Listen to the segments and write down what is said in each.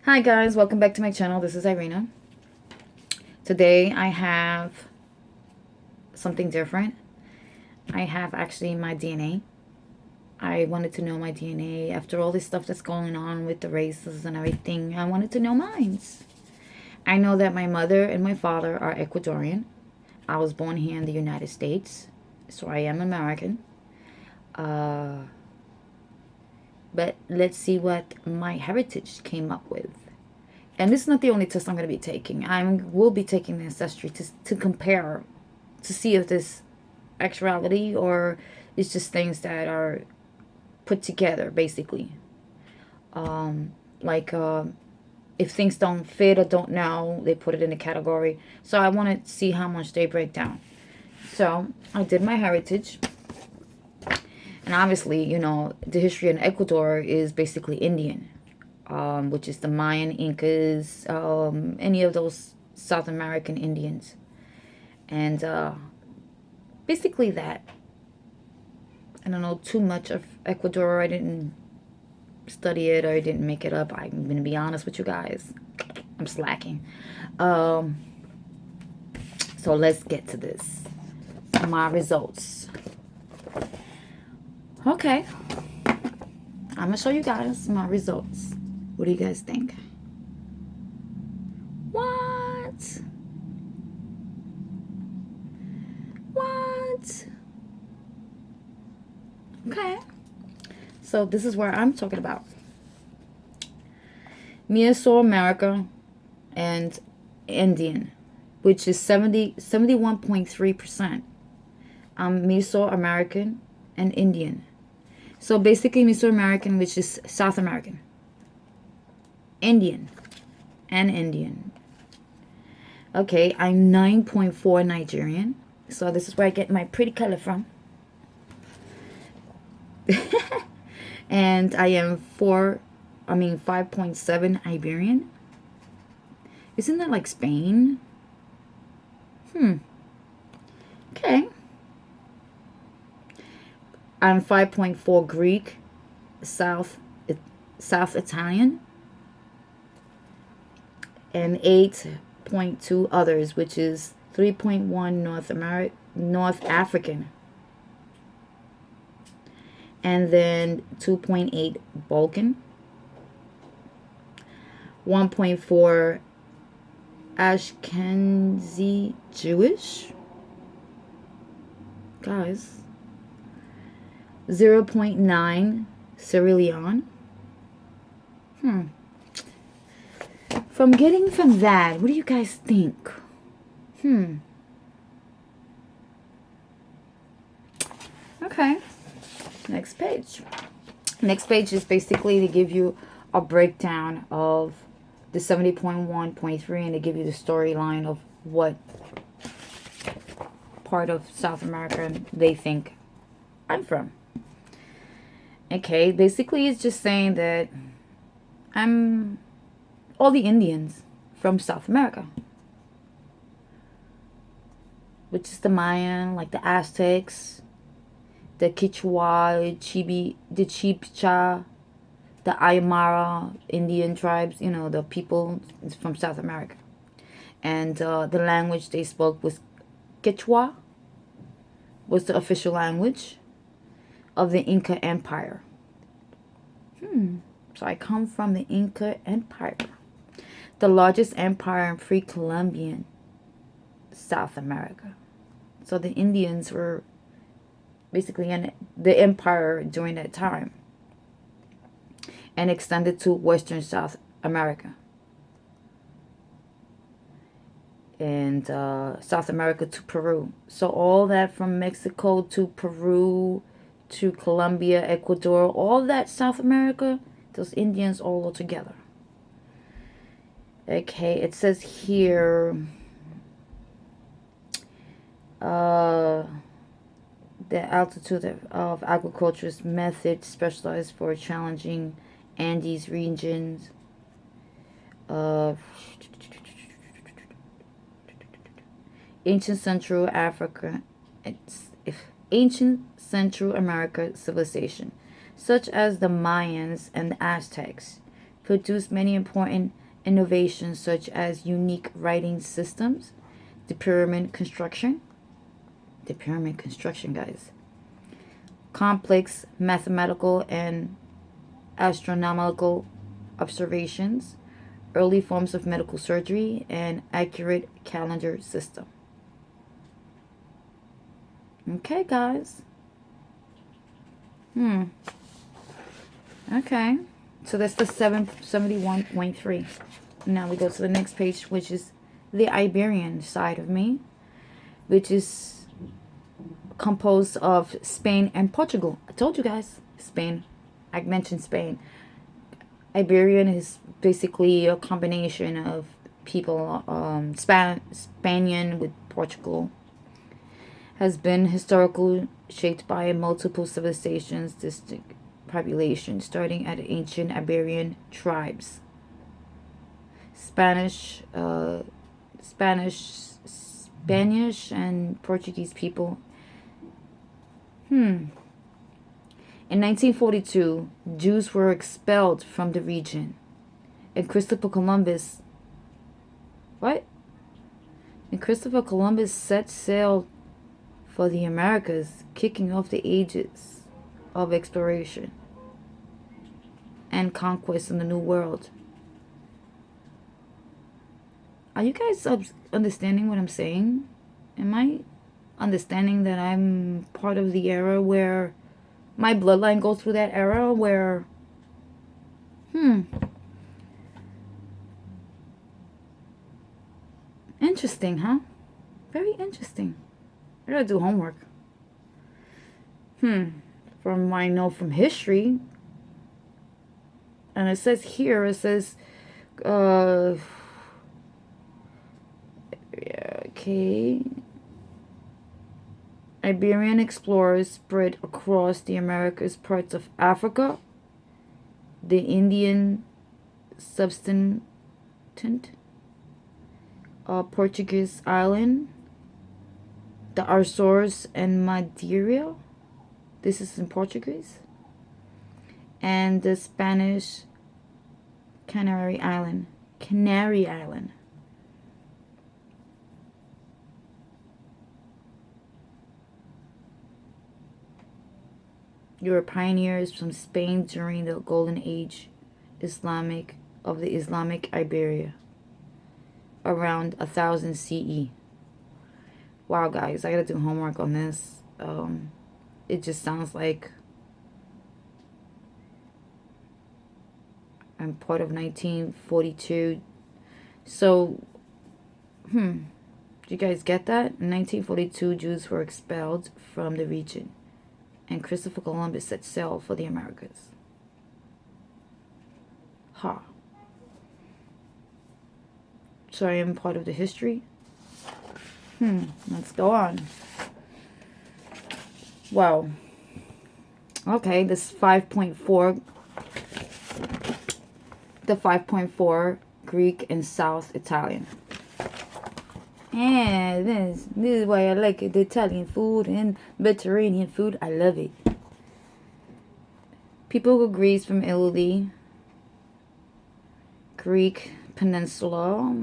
Hi guys, welcome back to my channel. This is Irina. Today I have something different. I have actually my DNA. I wanted to know my DNA after all this stuff that's going on with the races and everything. I wanted to know mine's. I know that my mother and my father are Ecuadorian. I was born here in the United States, so I am American. Uh, but let's see what my heritage came up with. And this is not the only test I'm going to be taking. I will be taking the ancestry to compare, to see if this actuality or it's just things that are put together, basically. Like if things don't fit or don't know, they put it in a category. So I want to see how much they break down. So I did my heritage. And obviously, the history in Ecuador is basically Indian. Which is the Mayan, Incas, any of those South American Indians. And basically that. I don't know too much of Ecuador. I didn't study it or I didn't make it up. I'm going to be honest with you guys. I'm slacking. Um, so let's get to this. My results. Okay. I'm going to show you guys my results. What do you guys think? What? What? Okay. So this is where I'm talking about. Mesoamerica and Indian, which is 71.3%. I'm Mesoamerican and Indian. So basically Mesoamerican, which is South American. Indian and Indian. Okay, I'm 9.4 Nigerian. So this is where I get my pretty color from. And I am 5.7 Iberian. Isn't that like Spain? Okay. I'm 5.4 Greek, South South Italian, and 8.2 others, which is 3.1 North African, and then 2.8 Balkan, 1.4 Ashkenazi Jewish. Guys, 0.9 Cyrillian. From getting from that, what do you guys think? Okay. Next page. Next page is basically to give you a breakdown of the 70.1.3 and to give you the storyline of what part of South America they think I'm from. Okay, basically it's just saying that I'm all the Indians from South America, which is the Mayan, like the Aztecs, the Quechua, the Chibcha, the Aymara Indian tribes, the people from South America. And the language they spoke was Quechua, was the official language of the Inca Empire. So I come from the Inca Empire, the largest empire in pre-Columbian South America. So the Indians were basically in the empire during that time and extended to western South America and South America to Peru. So all that from Mexico to Peru to Colombia, Ecuador, all that South America, those Indians all together. Okay, it says here the altitude of agriculture's method specialized for challenging Andes regions. Ancient Central Africa, ancient Central America civilization, such as the Mayans and the Aztecs, produced many important innovations such as unique writing systems, the pyramid construction, guys, complex mathematical and astronomical observations, early forms of medical surgery, and accurate calendar system. Okay, guys. Okay. So that's the 771.3. Now we go to the next page, which is the Iberian side of me, which is composed of Spain and Portugal. I told you guys, Spain. I mentioned Spain. Iberian is basically a combination of people, Spanian with Portugal. Has been historically shaped by multiple civilizations, distinct population, starting at ancient Iberian tribes. Spanish, and Portuguese people. In 1942, Jews were expelled from the region, and Christopher Columbus. What? And Christopher Columbus set sail for the Americas, kicking off the ages of exploration and conquest in the New World. Are you guys understanding what I'm saying? Am I understanding that I'm part of the era where my bloodline goes through that era where, interesting, huh? Very interesting. I gotta do homework. From what I know from history, and it says here, okay, Iberian explorers spread across the Americas, parts of Africa, the Indian subcontinent, Portuguese island, the Azores and Madeira. This is in Portuguese. And the Spanish Canary Island. You were pioneers from Spain during the Golden Age of the Islamic Iberia, around 1000 CE. Wow, guys, I gotta do homework on this. It just sounds like I'm part of 1942. So, do you guys get that? In 1942, Jews were expelled from the region, and Christopher Columbus set sail for the Americas. So I am part of the history. Let's go on. Wow. Okay, this 5.4. The 5.4 Greek and South Italian. And this is why I like it. The Italian food and Mediterranean food. I love it. People of Greece from Italy. Greek Peninsula.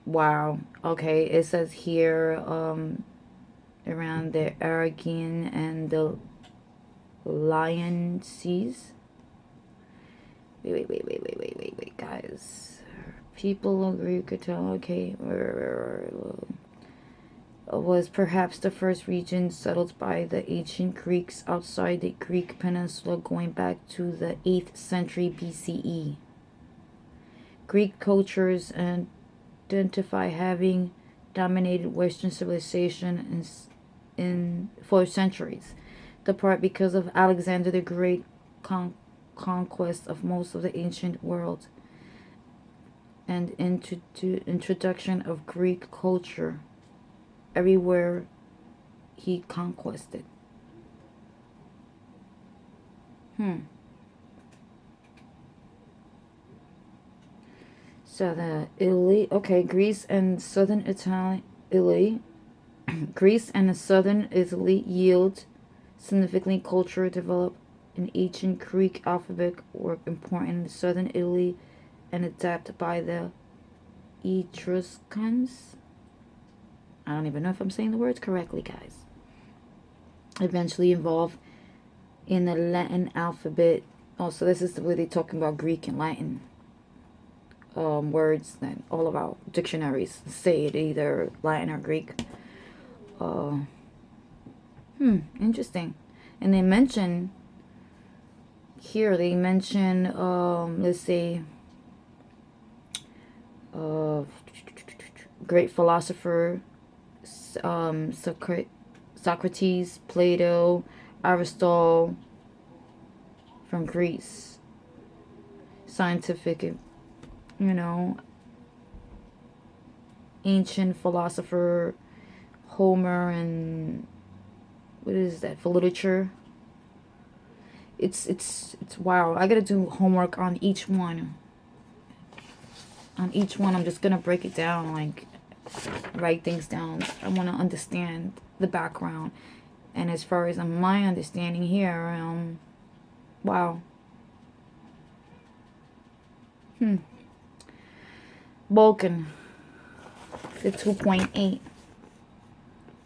Wow. Okay, it says here around the Aragon and the Lion Seas. Wait, guys. People of Greek Italian. Okay, was perhaps the first region settled by the ancient Greeks outside the Greek peninsula going back to the 8th century BCE. Greek cultures identify having dominated Western civilization for centuries, the part because of Alexander the Great conquest of most of the ancient world and introduction of Greek culture everywhere he conquested. Southern Italy. Okay, Greece and southern Italy. Greece and southern Italy yield significantly culture developed an ancient Greek alphabet were important in southern Italy and adapted by the Etruscans. I don't even know if I'm saying the words correctly, guys. Eventually involved in the Latin alphabet. Oh, so this is the way they're talking about Greek and Latin words. Then all of our dictionaries say it either Latin or Greek. Interesting. And they mention here, let's see, great philosopher, Socrates, Plato, Aristotle from Greece. Scientific, ancient philosopher, Homer, and what is that for literature? It's wow. I gotta do homework on each one. I'm just gonna break it down, like write things down. I want to understand the background, and as far as my understanding here, wow. Balkan, the 2.8.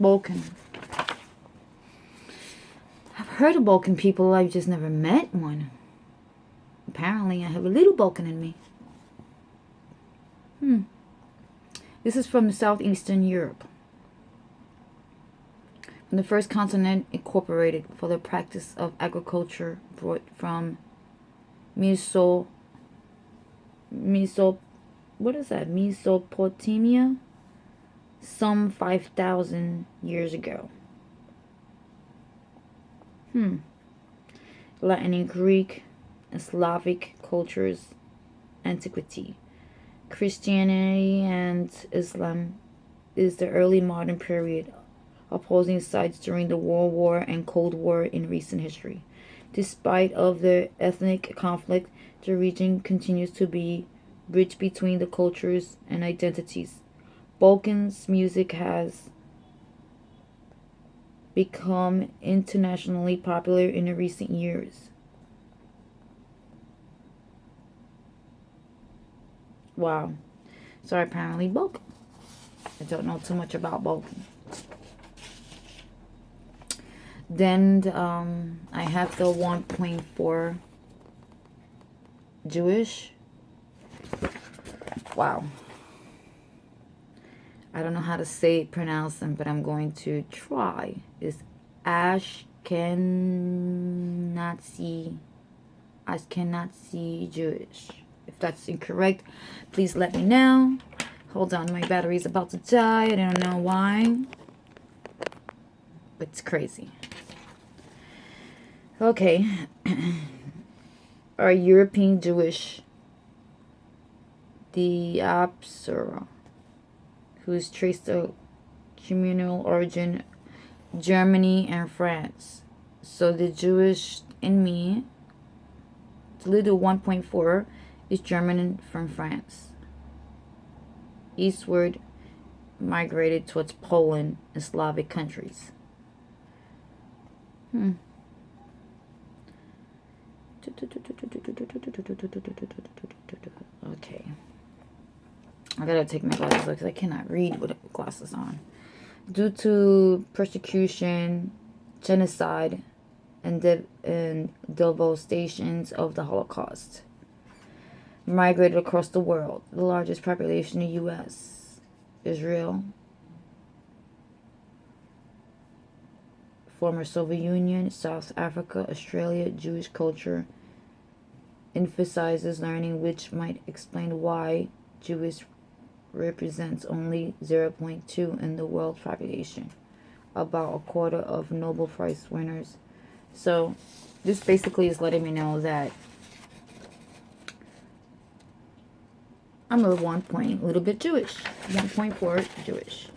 Balkan. I've heard of Balkan people. I've just never met one. Apparently, I have a little Balkan in me. This is from southeastern Europe. From the first continent incorporated for the practice of agriculture brought from Mesopotamia some 5,000 years ago. Latin and Greek and Slavic cultures, antiquity. Christianity and Islam is the early modern period, opposing sides during the World War and Cold War in recent history. Despite of the ethnic conflict, the region continues to be bridge between the cultures and identities. Balkans music has become internationally popular in the recent years. Wow. So apparently Balkan. I don't know too much about Balkan. Then I have the 1.4 Jewish. Wow. I don't know how to pronounce them, but I'm going to try. Is Ashkenazi Jewish. If that's incorrect, please let me know. Hold on, my battery's about to die. I don't know why. But it's crazy. Okay. Our European Jewish diaspora, who is traced to communal origin Germany and France. So the Jewish in me, the little 1.4 is German from France. Eastward migrated towards Poland and Slavic countries. Okay. I gotta take my glasses off because I cannot read with glasses on. Due to persecution, genocide, and devastations of the Holocaust, migrated across the world. The largest population in the U.S., Israel, former Soviet Union, South Africa, Australia. Jewish culture emphasizes learning, which might explain why Jewish represents only 0.2 in the world population, about a quarter of Nobel Prize winners. So this basically is letting me know that I'm a little bit Jewish, 1.4 Jewish.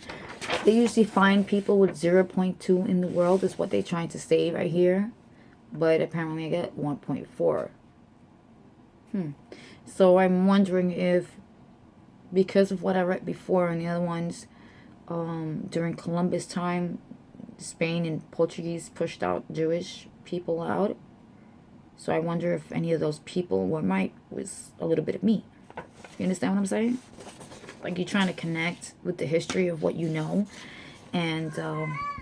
They usually find people with 0.2 in the world is what they're trying to say right here, but apparently I get 1.4. So I'm wondering if because of what I read before and the other ones, during Columbus time, Spain and Portuguese pushed out Jewish people out. So I wonder if any of those people was a little bit of me. You understand what I'm saying? Like, you're trying to connect with the history of what you know, and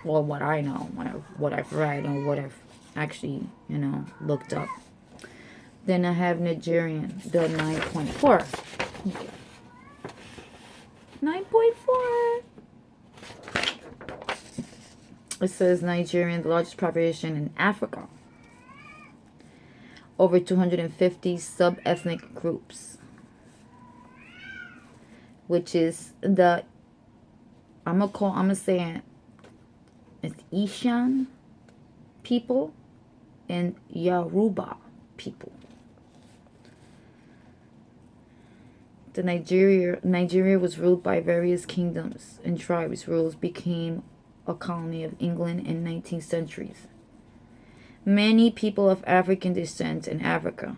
well, what I know, what I've read, or what I've actually, looked up. Then I have Nigerian, the 9.4. 9.4. It says Nigerian, the largest population in Africa. Over 250 sub-ethnic groups. Which is I'm gonna say it's Ishan people and Yoruba people. Nigeria was ruled by various kingdoms and tribes. Rules became a colony of England in 19th centuries. Many people of African descent in Africa,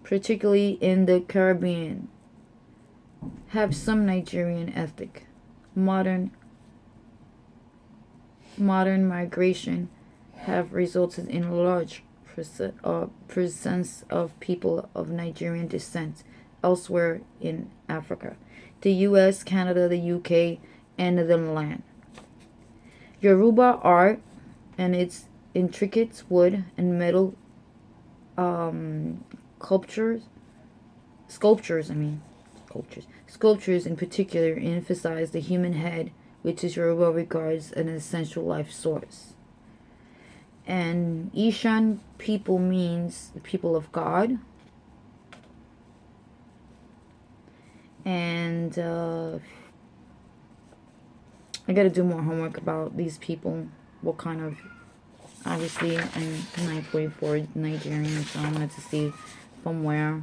particularly in the Caribbean, have some Nigerian ethnic. Modern migration have resulted in a large presence of people of Nigerian descent elsewhere in Africa, the US, Canada, the UK, and the Netherlands. Yoruba art and its intricate wood and metal sculptures in particular emphasize the human head, which is Yoruba regards an essential life source. And Ishan people means the people of God. And I got to do more homework about these people. What kind of, obviously, I'm 9.4 Nigerian, so I wanted to see from where.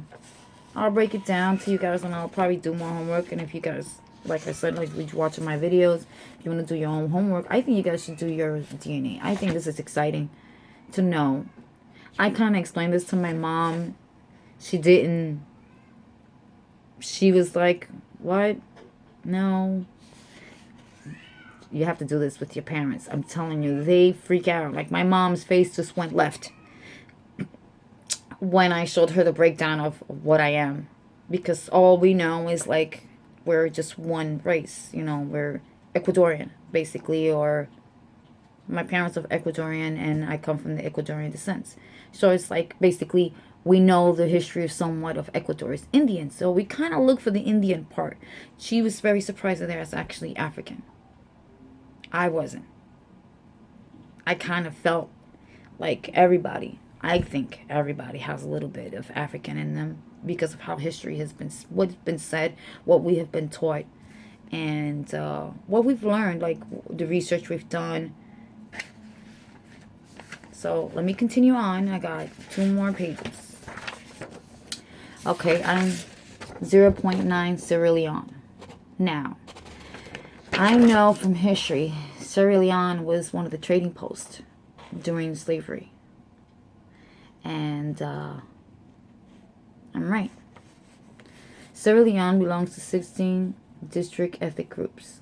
I'll break it down to you guys, and I'll probably do more homework. And if you guys, like I said, like you're watching my videos, if you want to do your own homework, I think you guys should do your DNA. I think this is exciting to know. I kind of explained this to my mom. She didn't. She was like, what? No. You have to do this with your parents. I'm telling you, they freak out. Like, my mom's face just went left when I showed her the breakdown of what I am. Because all we know is, like, we're just one race. We're Ecuadorian, basically. Or my parents are Ecuadorian, and I come from the Ecuadorian descent. So it's like, basically, we know the history of somewhat of Ecuador is Indian. So we kind of look for the Indian part. She was very surprised that there's actually African. I wasn't. I kind of felt like everybody, I think everybody has a little bit of African in them because of how history has been, what's been said, what we have been taught, and what we've learned, like the research we've done. So let me continue on. I got 2 more pages. Okay, I'm 0.9 Sierra Leone. Now, I know from history, Sierra Leone was one of the trading posts during slavery. And I'm right. Sierra Leone belongs to 16 district ethnic groups.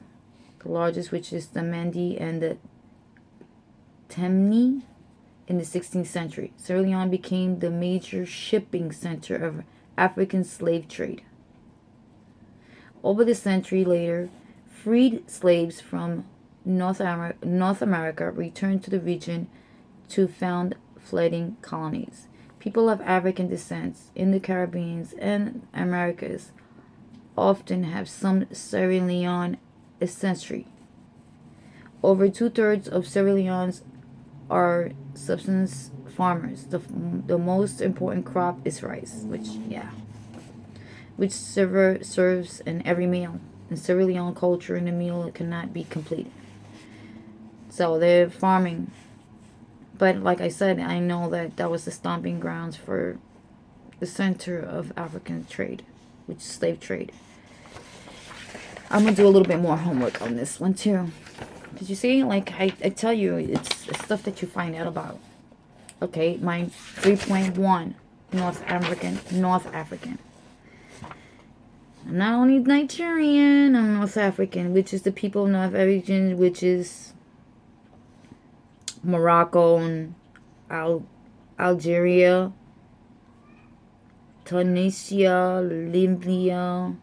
The largest, which is the Mandi and the Temni, in the 16th century. Sierra Leone became the major shipping center of African slave trade. Over the century later, freed slaves from North America returned to the region to found floating colonies. People of African descent in the Caribbean and Americas often have some Sierra Leone ancestry. Over 2/3 of Sierra Leoneans are subsistence farmers. The most important crop is rice, which serves in every meal. In Sierra Leone culture, in the meal cannot be completed. So they're farming. But like I said, I know that was the stomping grounds for the center of African trade, which is slave trade. I'm going to do a little bit more homework on this one too. Did you see? Like I tell you, it's stuff that you find out about. Okay, my 3.1 North African. I'm not only Nigerian, I'm North African, which is the people of North African, which is Morocco and Algeria, Tunisia, Libya,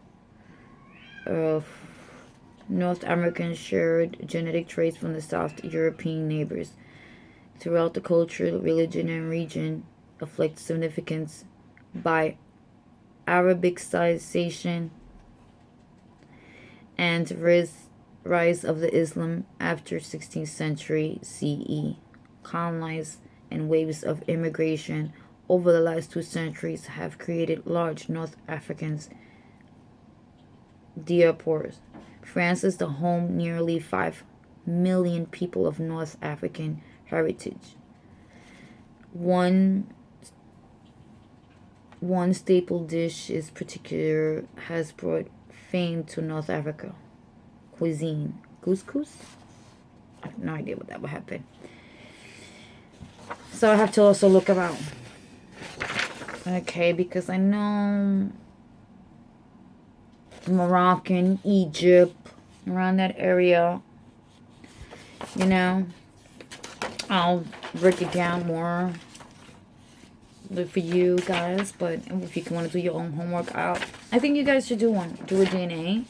North American shared genetic traits from the South European neighbors. Throughout the culture, religion, and region affect significance by Arabicization and rise of the Islam after 16th century CE. Colonized and waves of immigration over the last 2 centuries have created large North Africans diasporas. France is the home nearly 5 million people of North African heritage. One staple dish is particular has brought fame to North Africa cuisine. Couscous? I have no idea what that would happen. So I have to also look around. Okay, because I know Moroccan, Egypt, around that area. You know, I'll break it down more for you guys, but if you want to do your own homework out, I think you guys should do a DNA,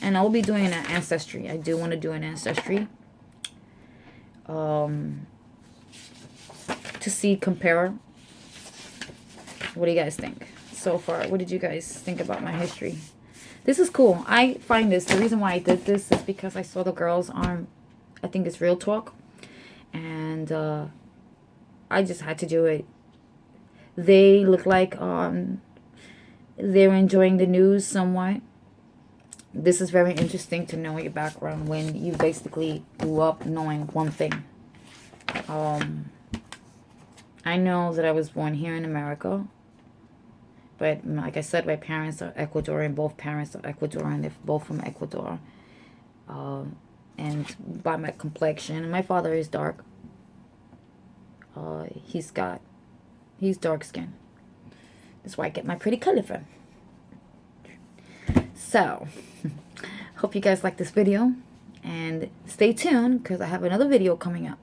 and I'll be doing an ancestry. I do want to do an ancestry, to see, compare. What do you guys think so far? What did you guys think about my history? This is cool. I find this, the reason why I did this is because I saw the girls on, I think it's Real Talk, and I just had to do it. They look like they're enjoying the news somewhat. This is very interesting to know your background when you basically grew up knowing one thing. I know that I was born here in America, but like I said, my parents are Ecuadorian. Both parents are Ecuadorian. They're both from Ecuador. And by my complexion, my father is dark. He's dark skin. That's why I get my pretty color from. So, hope you guys like this video. And stay tuned, because I have another video coming up.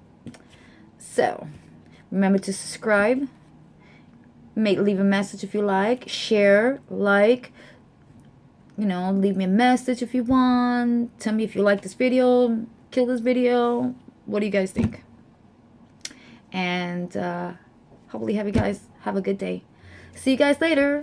So, remember to subscribe. Leave a message if you like. Share, like. You know, leave me a message if you want. Tell me if you like this video. Kill this video. What do you guys think? And hopefully have you guys have a good day. See you guys later.